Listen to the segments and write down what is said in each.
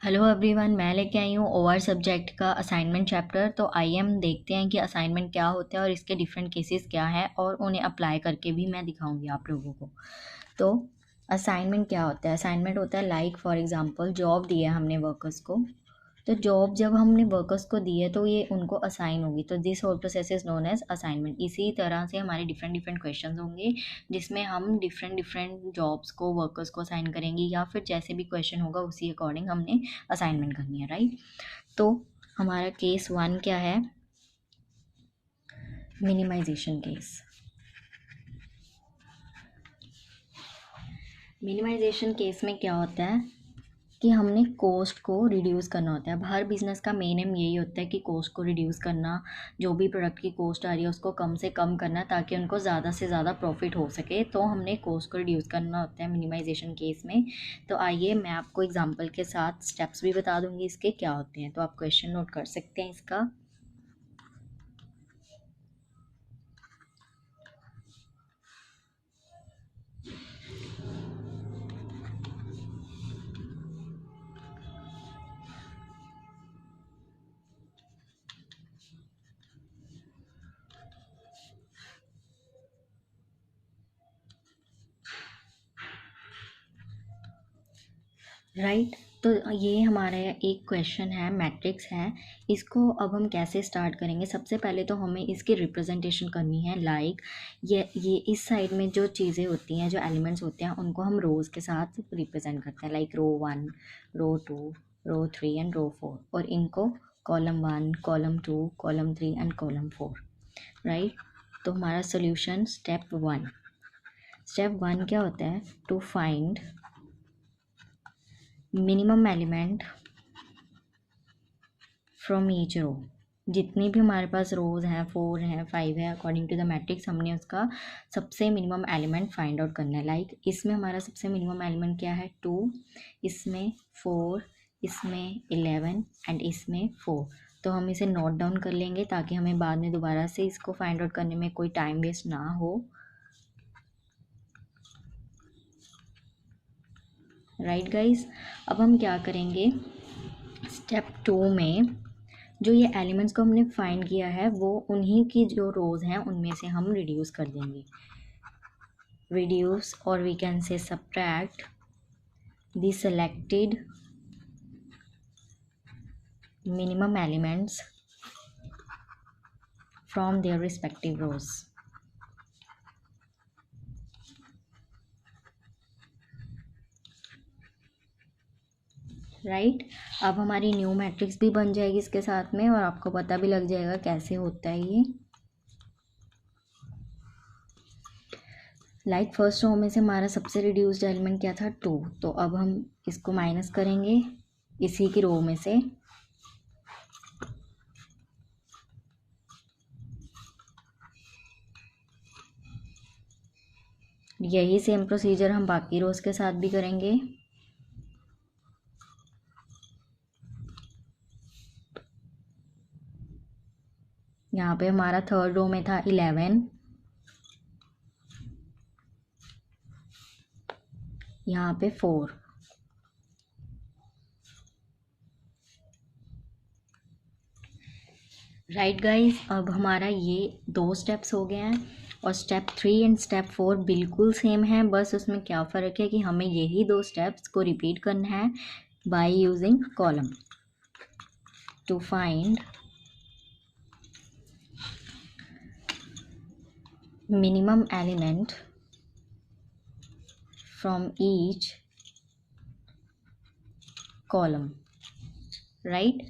Hello everyone, मैं लेके आई हूँ ओवर सब्जेक्ट का असाइनमेंट चैप्टर। तो आइए हम देखते हैं कि असाइनमेंट क्या होता है और इसके डिफरेंट केसेस क्या हैं और उन्हें अप्लाई करके भी मैं दिखाऊंगी आप लोगों को। तो असाइनमेंट क्या होता है? असाइनमेंट होता है लाइक फॉर एग्जांपल जॉब दिया है हमने वर्कर्स को। तो जॉब जब हमने वर्कर्स को दी है तो ये उनको असाइन होगी। तो this whole process is known as assignment. इसी तरह से हमारे डिफरेंट डिफरेंट क्वेश्चंस होंगे जिसमें हम डिफरेंट डिफरेंट जॉब्स को वर्कर्स को असाइन करेंगे, या फिर जैसे भी क्वेश्चन होगा उसी अकॉर्डिंग हमने असाइनमेंट करनी है, राइट। तो हमारा केस वन क्या है? Minimisation case. मिनिमाइजेशन केस में क्या होता है कि हमने कॉस्ट को रिड्यूस करना होता है। अब हर बिजनेस का मेन एम यही होता है कि कॉस्ट को रिड्यूस करना, जो भी प्रोडक्ट की कॉस्ट आ रही है उसको कम से कम करना ताकि उनको ज़्यादा से ज़्यादा प्रॉफिट हो सके। तो हमने कॉस्ट को रिड्यूस करना होता है मिनिमाइजेशन केस में। तो आइए मैं आपको एग्जांपल के साथ स्टेप्स भी बता दूंगी इसके क्या होते हैं, तो आप क्वेश्चन नोट कर सकते हैं इसका। राइट। तो ये हमारा एक क्वेश्चन है, मैट्रिक्स है। इसको अब हम कैसे स्टार्ट करेंगे? सबसे पहले तो हमें इसकी रिप्रेजेंटेशन करनी है। लाइक ये इस साइड में जो चीज़ें होती हैं, जो एलिमेंट्स होते हैं, उनको हम रोज़ के साथ रिप्रेजेंट करते हैं। Like row 1, row 2, row 3 and row 4। और इनको column 1, column 2, column 3 and column 4, right. तो हमारा सोल्यूशन स्टेप वन क्या होता है? To find minimum element from each row. जितनी भी हमारे पास रोज हैं, 4 हैं, 5 है, अकॉर्डिंग टू द मैट्रिक्स हमने उसका सबसे मिनिमम एलिमेंट फाइंड आउट करना है। लाइक इसमें हमारा सबसे मिनिमम एलिमेंट क्या है? 2, इसमें 4, इसमें 11 एंड इसमें 4। तो हम इसे नोट डाउन कर लेंगे ताकि हमें बाद में दोबारा से इसको फाइंड आउट करने में कोई टाइम वेस्ट ना हो, राइट गाइस। अब हम क्या करेंगे? स्टेप 2 में जो ये एलिमेंट्स को हमने फाइंड किया है वो उन्हीं की जो रोज हैं उनमें से हम रिड्यूस कर देंगे। रिड्यूस, और we can say subtract the selected minimum elements from their respective rows, right. अब हमारी न्यू मैट्रिक्स भी बन जाएगी इसके साथ में, और आपको पता भी लग जाएगा कैसे होता है ये। लाइक फर्स्ट रो में से हमारा सबसे रिड्यूस्ड एलिमेंट क्या था? 2। तो अब हम इसको माइनस करेंगे इसी की रो में से। यही सेम प्रोसीजर हम बाकी रोज के साथ भी करेंगे। यहाँ पे हमारा थर्ड रो में था 11, यहाँ पे 4, राइट गाइस। अब हमारा ये 2 स्टेप्स हो गए हैं, और स्टेप 3 एंड स्टेप 4 बिल्कुल सेम है। बस उसमें क्या फ़र्क है कि हमें यही 2 स्टेप्स को रिपीट करना है by using column to find minimum element from each column, right.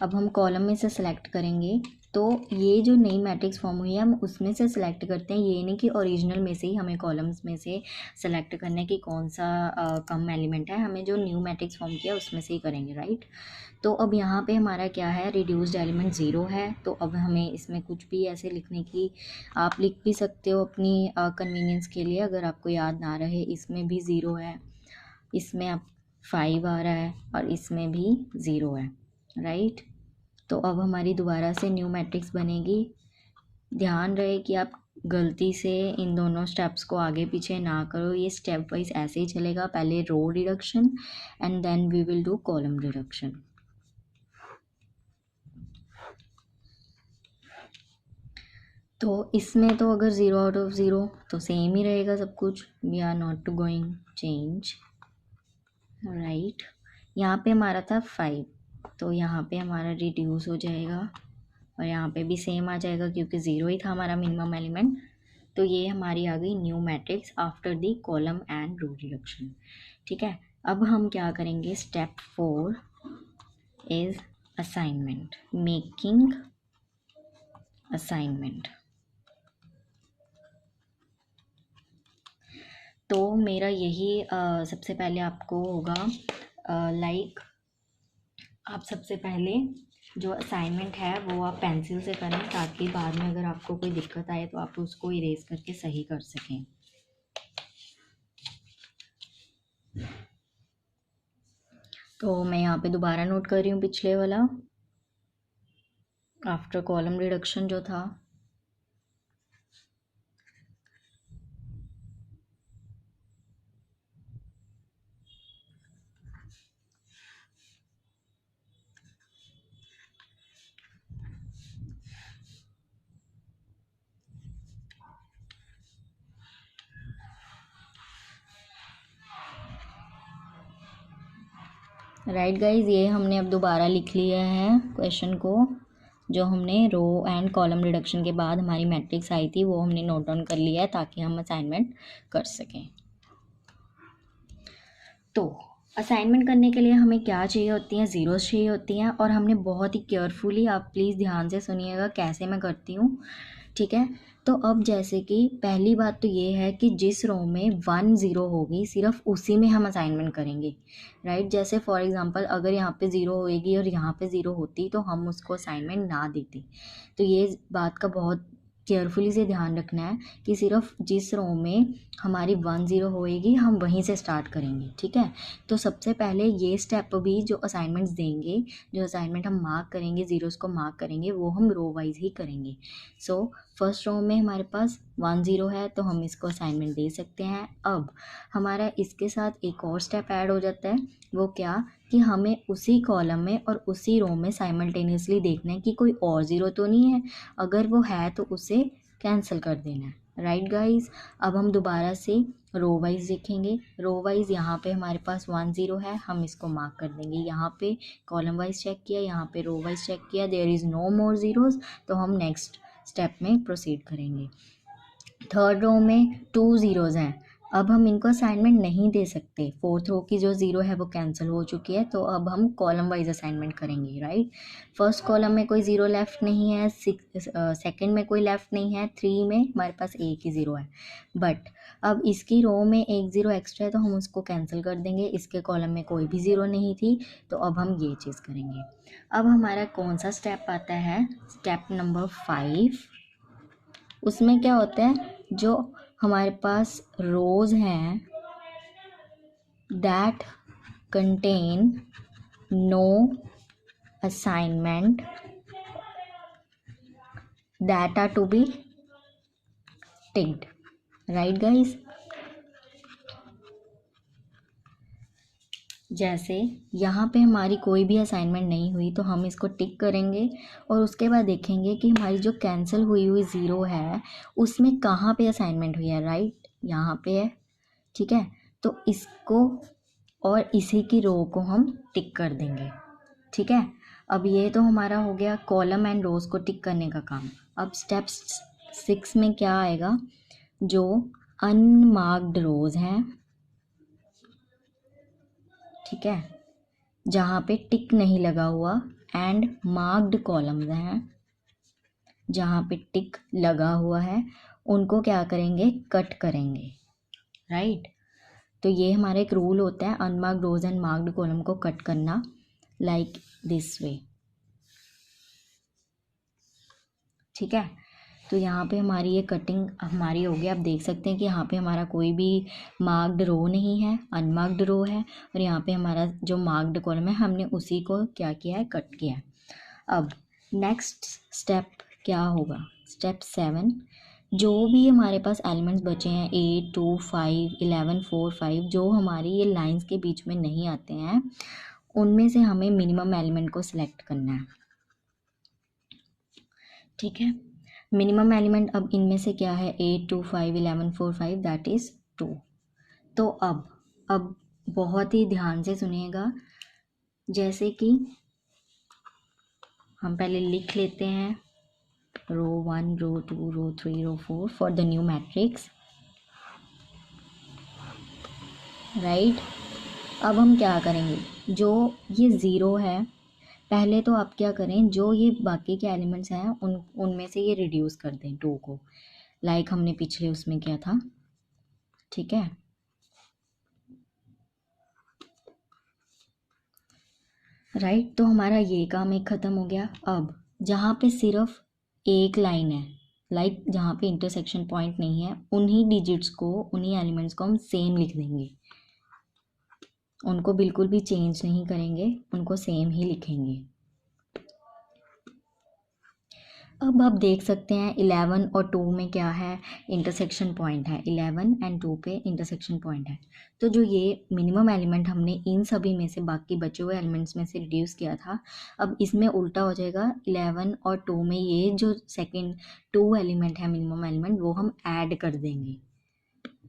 अब हम कॉलम में से सेलेक्ट करेंगे। तो ये जो नई मैट्रिक्स फॉर्म हुई है हम उसमें से सिलेक्ट करते हैं, ये नहीं कि ओरिजिनल में से ही हमें कॉलम्स में से सेलेक्ट करना है कि कौन सा कम एलिमेंट है। हमें जो न्यू मैट्रिक्स फॉर्म किया उसमें से ही करेंगे, राइट। तो अब यहाँ पे हमारा क्या है? रिड्यूस्ड एलिमेंट 0 है। तो अब हमें इसमें कुछ भी ऐसे लिखने की, आप लिख भी सकते हो अपनी कन्वीनियंस के लिए अगर आपको याद ना रहे। इसमें भी 0 है, इसमें अब 5 आ रहा है, और इसमें भी 0 है, राइट। तो अब हमारी दोबारा से न्यू मैट्रिक्स बनेगी। ध्यान रहे कि आप गलती से इन दोनों स्टेप्स को आगे पीछे ना करो, ये स्टेप वाइज ऐसे ही चलेगा। पहले row reduction and then we will do column reduction. तो इसमें तो अगर 0 आउट ऑफ 0 तो सेम ही रहेगा सब कुछ, we are not to going change, right. यहाँ पे हमारा था 5, तो यहाँ पे हमारा रिड्यूस हो जाएगा और यहाँ पे भी सेम आ जाएगा क्योंकि 0 ही था हमारा मिनिमम एलिमेंट। तो ये हमारी आ गई new matrix after the column and row reduction. ठीक है, अब हम क्या करेंगे, step 4 is assignment, making assignment. तो मेरा यही सबसे पहले आपको होगा लाइक आप सबसे पहले जो असाइनमेंट है वो आप पेंसिल से करें ताकि बाद में अगर आपको कोई दिक्कत आए तो आप उसको इरेज करके सही कर सकें। तो मैं यहाँ पे दोबारा नोट कर रही हूँ पिछले वाला आफ्टर कॉलम रिडक्शन जो था। राइट गाइज, ये हमने अब दोबारा लिख लिया है क्वेश्चन को, जो हमने रो एंड कॉलम रिडक्शन के बाद हमारी मैट्रिक्स आई थी वो हमने नोट डाउन कर लिया है ताकि हम असाइनमेंट कर सकें। तो असाइनमेंट करने के लिए हमें क्या चाहिए होती हैं, ज़ीरोस चाहिए होती हैं, और हमने बहुत ही केयरफुली, आप प्लीज़ ध्यान से सुनिएगा कैसे मैं करती हूँ। ठीक है, तो अब जैसे कि पहली बात तो ये है कि जिस रो में 1 0 होगी सिर्फ उसी में हम असाइनमेंट करेंगे, राइट। जैसे फॉर एग्जांपल अगर यहाँ पे 0 होएगी और यहाँ पे 0 होती तो हम उसको असाइनमेंट ना देते। तो ये बात का बहुत केयरफुली से ध्यान रखना है कि सिर्फ जिस रो में हमारी 1 0 होएगी हम वहीं से स्टार्ट करेंगे। ठीक है, तो सबसे पहले ये स्टेप भी जो असाइनमेंट्स देंगे, जो असाइनमेंट हम मार्क करेंगे, ज़ीरोस को मार्क करेंगे, वो हम रो वाइज ही करेंगे। सो फर्स्ट रो में हमारे पास 1 0 है तो हम इसको असाइनमेंट दे सकते हैं। अब हमारा इसके साथ एक और स्टेप ऐड हो जाता है, वो क्या कि हमें उसी कॉलम में और उसी रो में साइमल्टेनियसली देखना है कि कोई और 0 तो नहीं है, अगर वो है तो उसे कैंसिल कर देना है, राइट गाइज। अब हम दोबारा से रो वाइज देखेंगे। रो वाइज यहाँ पे हमारे पास 1 0 है, हम इसको मार्क कर देंगे। यहाँ पे कॉलम वाइज चेक किया, यहाँ पे रो वाइज चेक किया, there is no more zeros, तो हम नेक्स्ट स्टेप में प्रोसीड करेंगे। थर्ड रो में 2 ज़ीरोज़ हैं, अब हम इनको असाइनमेंट नहीं दे सकते, फोर्थ रो की जो 0 है वो कैंसिल हो चुकी है, तो अब हम कॉलम वाइज असाइनमेंट करेंगे, राइट। फर्स्ट कॉलम में कोई 0 लेफ़्ट नहीं है, सेकंड में कोई लेफ़्ट नहीं है, 3 में हमारे पास एक ही 0 है, बट अब इसकी रो में एक 0 एक्स्ट्रा है तो हम उसको कैंसिल कर देंगे। इसके कॉलम में कोई भी 0 नहीं थी, तो अब हम ये चीज़ करेंगे। अब हमारा कौन सा स्टेप आता है, स्टेप नंबर 5। उसमें क्या होता है, जो हमारे पास रोज हैं that contain no assignment that are to be ticked, right guys. जैसे यहाँ पे हमारी कोई भी असाइनमेंट नहीं हुई तो हम इसको टिक करेंगे और उसके बाद देखेंगे कि हमारी जो कैंसिल हुई हुई 0 है उसमें कहाँ पे असाइनमेंट हुई है, राइट, यहाँ पे है। ठीक है, तो इसको और इसी की रो को हम टिक कर देंगे। ठीक है, अब ये तो हमारा हो गया कॉलम एंड रोज को टिक करने का काम। अब स्टेप 6 में क्या आएगा, जो अनमार्क्ड रोज हैं, ठीक है, जहाँ पे टिक नहीं लगा हुआ, एंड मार्क्ड कॉलम्स हैं जहाँ पे टिक लगा हुआ है, उनको क्या करेंगे, कट करेंगे, राइट। तो ये हमारा एक रूल होता है, unmarked rows and marked column को कट करना, लाइक दिस वे। ठीक है, तो यहाँ पे हमारी ये कटिंग हमारी हो गई। आप देख सकते हैं कि यहाँ पे हमारा कोई भी मार्क्ड रो नहीं है, अनमार्क्ड रो है, और यहाँ पे हमारा जो मार्क्ड कॉलम है हमने उसी को क्या किया है, कट किया है। अब नेक्स्ट स्टेप क्या होगा, स्टेप 7, जो भी हमारे पास एलिमेंट्स बचे हैं 8 2 5 11 4 5 जो हमारी ये लाइंस के बीच में नहीं आते हैं, उनमें से हमें मिनिमम एलिमेंट को सिलेक्ट करना है। ठीक है, मिनिमम एलिमेंट अब इनमें से क्या है, 8 2 5 11 4 5 दैट इज़ 2। तो अब बहुत ही ध्यान से सुनिएगा, जैसे कि हम पहले लिख लेते हैं रो 1 row 2 row 3 row 4 for the new matrix, right. अब हम क्या करेंगे, जो ये ज़ीरो है, पहले तो आप क्या करें, जो ये बाकी के एलिमेंट्स हैं उनमें से ये रिड्यूस कर दें 2 को, लाइक हमने पिछले उसमें किया था। ठीक है, राइट। तो हमारा ये काम एक ख़त्म हो गया। अब जहाँ पे सिर्फ एक लाइन है, लाइक जहाँ पे इंटरसेक्शन पॉइंट नहीं है, उन्हीं डिजिट्स को, उन्हीं एलिमेंट्स को हम सेम लिख देंगे, उनको बिल्कुल भी चेंज नहीं करेंगे, उनको सेम ही लिखेंगे। अब आप देख सकते हैं 11 और 2 में क्या है, इंटरसेक्शन पॉइंट है, 11 एंड 2 पे इंटरसेक्शन पॉइंट है। तो जो ये मिनिमम एलिमेंट हमने इन सभी में से, बाकी बचे हुए एलिमेंट्स में से रिड्यूस किया था, अब इसमें उल्टा हो जाएगा, 11 और 2 में ये जो सेकेंड 2 एलिमेंट है मिनिमम एलिमेंट, वो हम ऐड कर देंगे,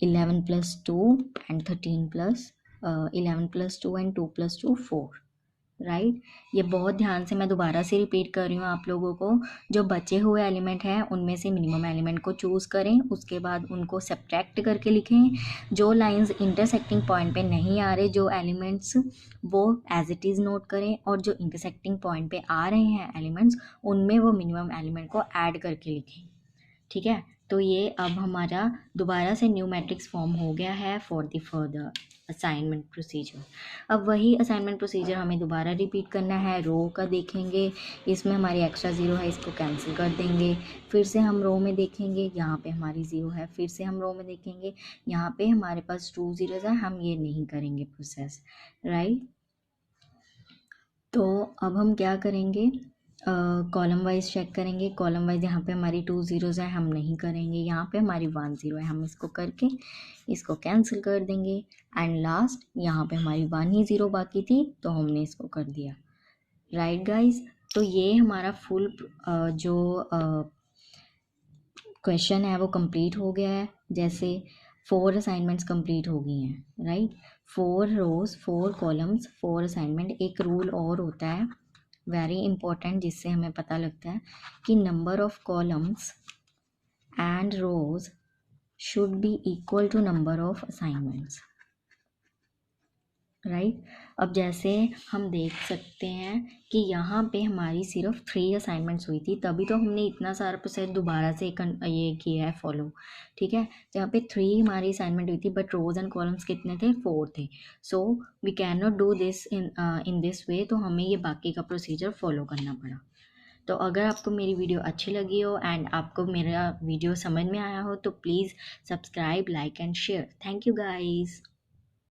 11 plus 2 and 13 plus 11 plus 2 and 2 plus 2 4, right. ये बहुत ध्यान से मैं दोबारा से रिपीट कर रही हूँ आप लोगों को, जो बचे हुए एलिमेंट हैं उनमें से मिनिमम एलिमेंट को चूज़ करें, उसके बाद उनको सब्ट्रैक्ट करके लिखें, जो लाइंस इंटरसेक्टिंग पॉइंट पे नहीं आ रहे, जो एलिमेंट्स, वो एज इट इज़ नोट करें, और जो इंटरसेक्टिंग पॉइंट पे आ रहे हैं एलिमेंट्स, उनमें वो मिनिमम एलिमेंट को ऐड करके लिखें। ठीक है, तो ये अब हमारा दोबारा से न्यू मैट्रिक्स फॉर्म हो गया है for the further assignment procedure. अब वही असाइनमेंट प्रोसीजर हमें दोबारा रिपीट करना है। रो का देखेंगे, इसमें हमारी एक्स्ट्रा ज़ीरो है, इसको कैंसिल कर देंगे। फिर से हम रो में देखेंगे, यहाँ पे हमारी ज़ीरो है, फिर से हम रो में देखेंगे, यहाँ पे हमारे पास 2 ज़ीरोज़ है, हम ये नहीं करेंगे प्रोसेस, राइट। तो अब हम क्या करेंगे, कॉलम वाइज चेक करेंगे, कॉलम वाइज यहाँ पे हमारी 2 ज़ीरोज़ है, हम नहीं करेंगे, यहाँ पे हमारी 1 ज़ीरो है, हम इसको करके इसको कैंसिल कर देंगे, एंड लास्ट यहाँ पे हमारी 1 ही ज़ीरो बाकी थी, तो हमने इसको कर दिया, राइट गाइज। तो ये हमारा फुल जो क्वेश्चन है वो कंप्लीट हो गया है। जैसे 4 असाइनमेंट्स कंप्लीट हो गई हैं, राइट। 4 रोज 4 कॉलम्स 4 असाइनमेंट। एक रूल और होता है वेरी इंपॉर्टेंट, जिससे हमें पता लगता है कि number of columns and rows should be equal to number of assignments, right. अब जैसे हम देख सकते हैं कि यहाँ पे हमारी सिर्फ 3 असाइनमेंट्स हुई थी, तभी तो हमने इतना सारा प्रोसेस दोबारा से ये किया है फॉलो। ठीक है, जहाँ पे 3 हमारी असाइनमेंट हुई थी, बट रोज एंड कॉलम्स कितने थे, 4 थे। So we can not do this in this way, तो हमें ये बाकी का प्रोसीजर फॉलो करना पड़ा। तो अगर आपको मेरी वीडियो अच्छी लगी हो एंड आपको मेरा वीडियो समझ में आया हो, तो please subscribe, like and share. Thank you guys.